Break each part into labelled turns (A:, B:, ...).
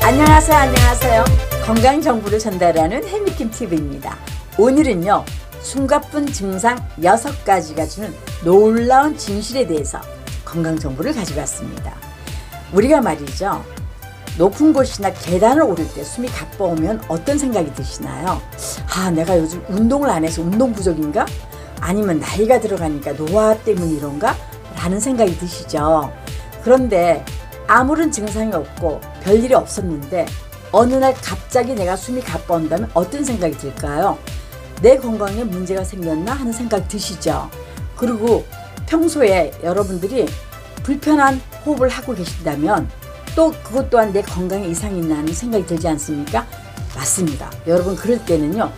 A: 안녕하세요. 안녕하세요. 건강 정보를 전달하는 헬미킴 TV입니다. 오늘은요, 숨가쁜 증상 6가지가 주는 놀라운 진실에 대해서 건강 정보를 가지고 왔습니다. 우리가 말이죠, 높은 곳이나 계단을 오를 때 숨이 가빠오면 어떤 생각이 드시나요? 아, 내가 요즘 운동을 안 해서 운동 부족인가? 아니면 나이가 들어가니까 노화 때문에 이런가? 라는 생각이 드시죠. 그런데 아무런 증상이 없고 별일이 없었는데 어느 날 갑자기 내가 숨이 가빠온다면 어떤 생각이 들까요? 내 건강에 문제가 생겼나 하는 생각 드시죠. 그리고 평소에 여러분들이 불편한 호흡을 하고 계신다면 또 그것 또한 내 건강에 이상이 있나 하는 생각이 들지 않습니까? 맞습니다. 여러분, 그럴 때는요,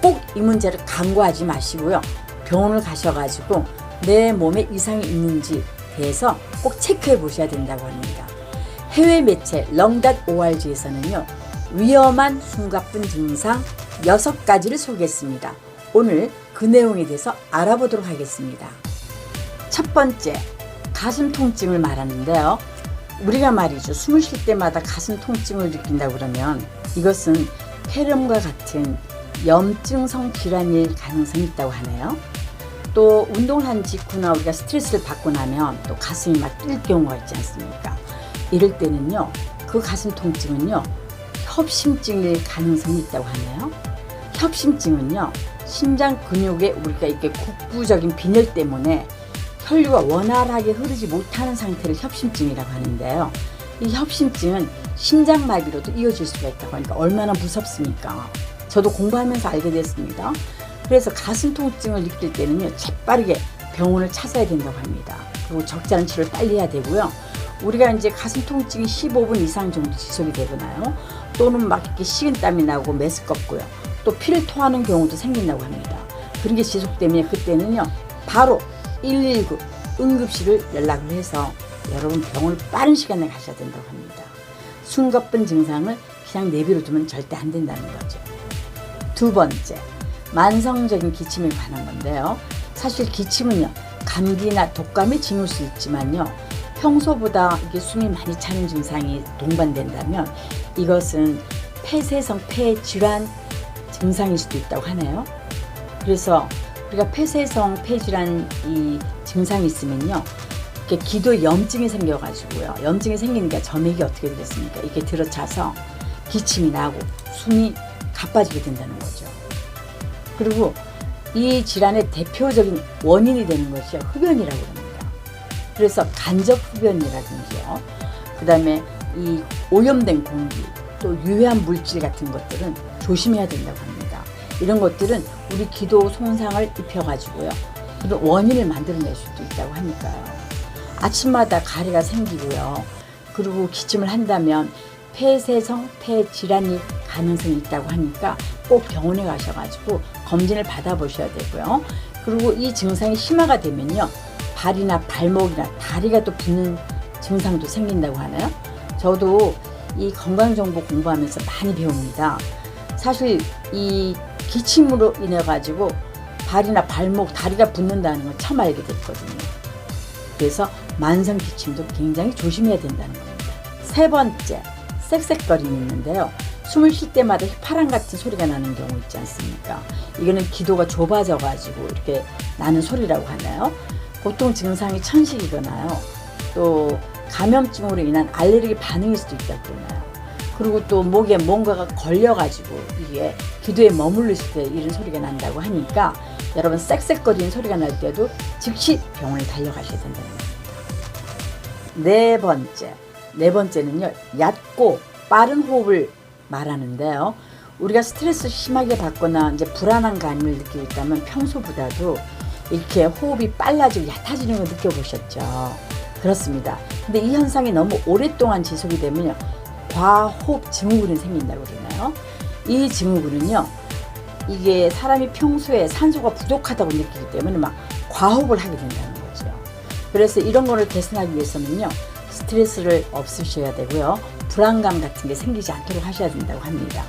A: 꼭 이 문제를 간과하지 마시고요, 병원을 가셔가지고 내 몸에 이상이 있는지 대해서 꼭 체크해 보셔야 된다고 합니다. 해외 매체 lung.org에서는요, 위험한 숨가쁜 증상 6가지를 소개했습니다. 오늘 그 내용에 대해서 알아보도록 하겠습니다. 첫 번째, 가슴 통증을 말하는데요. 우리가 말이죠, 숨을 쉴 때마다 가슴 통증을 느낀다고 그러면 이것은 폐렴과 같은 염증성 질환일 가능성이 있다고 하네요. 또 운동을 한 직후나 우리가 스트레스를 받고 나면 또 가슴이 막 뛸 경우가 있지 않습니까? 이럴 때는요, 그 가슴 통증은요, 협심증일 가능성이 있다고 하네요. 협심증은요, 심장 근육에 우리가 이렇게 국부적인 빈혈 때문에 혈류가 원활하게 흐르지 못하는 상태를 협심증이라고 하는데요. 이 협심증은 심장마비로도 이어질 수가 있다고 하니까 얼마나 무섭습니까? 저도 공부하면서 알게 됐습니다. 그래서 가슴 통증을 느낄 때는요, 재빠르게 병원을 찾아야 된다고 합니다. 그리고 적절한 치료를 빨리 해야 되고요. 우리가 이제 가슴 통증이 15분 이상 정도 지속이 되거나요, 또는 막 이렇게 식은땀이 나고 메스껍고요, 또 피를 토하는 경우도 생긴다고 합니다. 그런 게 지속되면 그때는요, 바로 119 응급실을 연락을 해서 여러분 병원을 빠른 시간에 가셔야 된다고 합니다. 숨가쁜 증상을 그냥 내버려 두면 절대 안 된다는 거죠. 두 번째, 만성적인 기침에 관한 건데요. 사실 기침은요, 감기나 독감에 징후 수 있지만요, 평소보다 이게 숨이 많이 차는 증상이 동반된다면 이것은 폐쇄성 폐질환 증상일 수도 있다고 하네요. 그래서 우리가 폐쇄성 폐질환 이 증상이 있으면요, 이렇게 기도에 염증이 생겨가지고요, 염증이 생기니까 점액이 어떻게 되겠습니까? 이게 들어차서 기침이 나고 숨이 가빠지게 된다는 거죠. 그리고 이 질환의 대표적인 원인이 되는 것이 흡연이라고 합니다. 그래서 간접 흡연이라든지요, 그 다음에 이 오염된 공기, 또 유해한 물질 같은 것들은 조심해야 된다고 합니다. 이런 것들은 우리 기도 손상을 입혀가지고요, 그런 원인을 만들어낼 수도 있다고 하니까요. 아침마다 가래가 생기고요, 그리고 기침을 한다면 폐쇄성 폐질환이 가능성이 있다고 하니까 꼭 병원에 가셔가지고 검진을 받아보셔야 되고요. 그리고 이 증상이 심화가 되면요, 발이나 발목이나 다리가 또 붓는 증상도 생긴다고 하나요? 저도 이 건강정보 공부하면서 많이 배웁니다. 사실 이 기침으로 인해 가지고 발이나 발목, 다리가 붓는다는 걸 처음 알게 됐거든요. 그래서 만성 기침도 굉장히 조심해야 된다는 겁니다. 세 번째, 쌕쌕거림이 있는데요. 숨을 쉴 때마다 휘파람 같은 소리가 나는 경우 있지 않습니까? 이거는 기도가 좁아져 가지고 이렇게 나는 소리라고 하나요? 보통 증상이 천식이거나요, 또 감염증으로 인한 알레르기 반응일 수도 있다고 그러나요? 그리고 또 목에 뭔가가 걸려가지고 이게 기도에 머물렀을 때 이런 소리가 난다고 하니까 여러분, 쌕쌕거리는 소리가 날 때도 즉시 병원에 달려가셔야 된다는 겁니다. 네 번째는요, 얕고 빠른 호흡을 말하는데요. 우리가 스트레스 심하게 받거나 이제 불안한 감을 느끼고 있다면 평소보다도 이렇게 호흡이 빨라지고 얕아지는 걸 느껴보셨죠? 그렇습니다. 근데 이 현상이 너무 오랫동안 지속이 되면요, 과호흡 증후군이 생긴다고 그러나요? 이 증후군은요, 이게 사람이 평소에 산소가 부족하다고 느끼기 때문에 막 과호흡을 하게 된다는 거죠. 그래서 이런 거를 개선하기 위해서는요, 스트레스를 없으셔야 되고요, 불안감 같은 게 생기지 않도록 하셔야 된다고 합니다.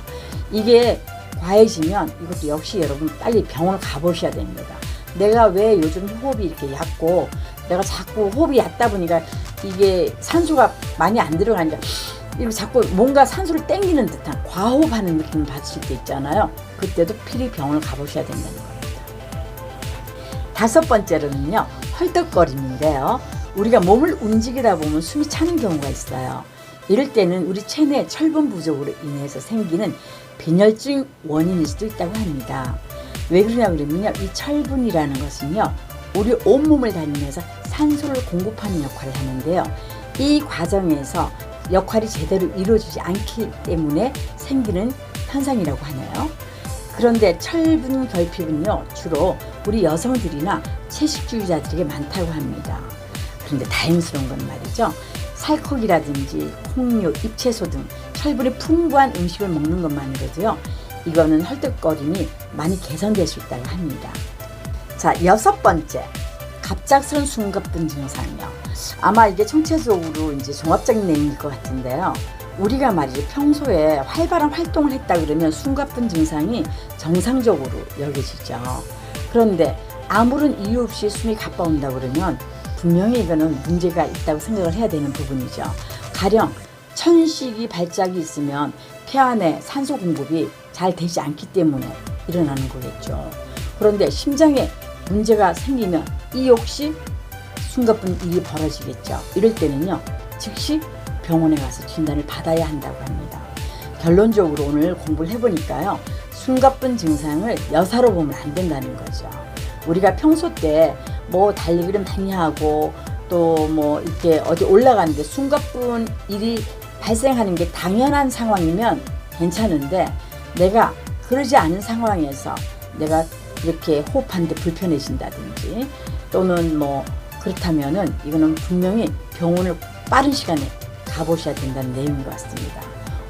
A: 이게 과해지면 이것도 역시 여러분 빨리 병원을 가보셔야 됩니다. 내가 왜 요즘 호흡이 이렇게 얕고 내가 자꾸 호흡이 얕다 보니까 이게 산소가 많이 안 들어가니까 이거 자꾸 뭔가 산소를 땡기는 듯한 과호흡하는 느낌을 받으실 때 있잖아요. 그때도 필히 병원을 가보셔야 된다는 겁니다. 다섯 번째로는요, 헐떡거림인데요. 우리가 몸을 움직이다 보면 숨이 차는 경우가 있어요. 이럴 때는 우리 체내 철분 부족으로 인해서 생기는 빈혈증 원인일 수도 있다고 합니다. 왜 그러냐 그러면요, 이 철분이라는 것은요, 우리 온몸을 다니면서 산소를 공급하는 역할을 하는데요. 이 과정에서 역할이 제대로 이루어지지 않기 때문에 생기는 현상이라고 하네요. 그런데 철분 결핍은요, 주로 우리 여성들이나 채식주의자들에게 많다고 합니다. 그런데 다행스러운 건 말이죠, 살코기라든지 콩류, 잎채소 등 철분이 풍부한 음식을 먹는 것만으로도요, 이거는 헐떡거림이 많이 개선될 수 있다고 합니다. 자, 여섯 번째, 갑작스러운 숨가쁜 증상이요. 아마 이게 총체적으로 이제 종합적인 내용일 것 같은데요. 우리가 말이죠, 평소에 활발한 활동을 했다 그러면 숨가쁜 증상이 정상적으로 여겨지죠. 그런데 아무런 이유 없이 숨이 가빠온다 그러면 분명히 이거는 문제가 있다고 생각을 해야 되는 부분이죠. 가령 천식이 발작이 있으면 폐 안에 산소 공급이 잘 되지 않기 때문에 일어나는 거겠죠. 그런데 심장에 문제가 생기면 이 역시 숨가쁜 일이 벌어지겠죠. 이럴 때는요, 즉시 병원에 가서 진단을 받아야 한다고 합니다. 결론적으로 오늘 공부를 해보니까요, 숨가쁜 증상을 여사로 보면 안 된다는 거죠. 우리가 평소 때 뭐 달리기를 많이 하고 또 뭐 이렇게 어디 올라가는데 숨가쁜 일이 발생하는 게 당연한 상황이면 괜찮은데, 내가 그러지 않은 상황에서 내가 이렇게 호흡하는데 불편해진다든지 또는 뭐 그렇다면은 이거는 분명히 병원을 빠른 시간에 가보셔야 된다는 내용인 것 같습니다.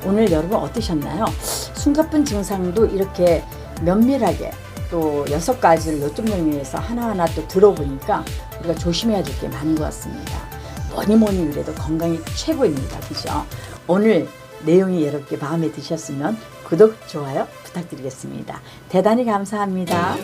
A: 오늘 여러분 어떠셨나요? 숨가쁜 증상도 이렇게 면밀하게 또 6가지를 요점 정리해서 하나하나 또 들어보니까 우리가 조심해야 될 게 많은 것 같습니다. 뭐니 그래도 건강이 최고입니다. 그죠? 오늘 내용이 여러분께 마음에 드셨으면 구독, 좋아요 부탁드리겠습니다. 대단히 감사합니다.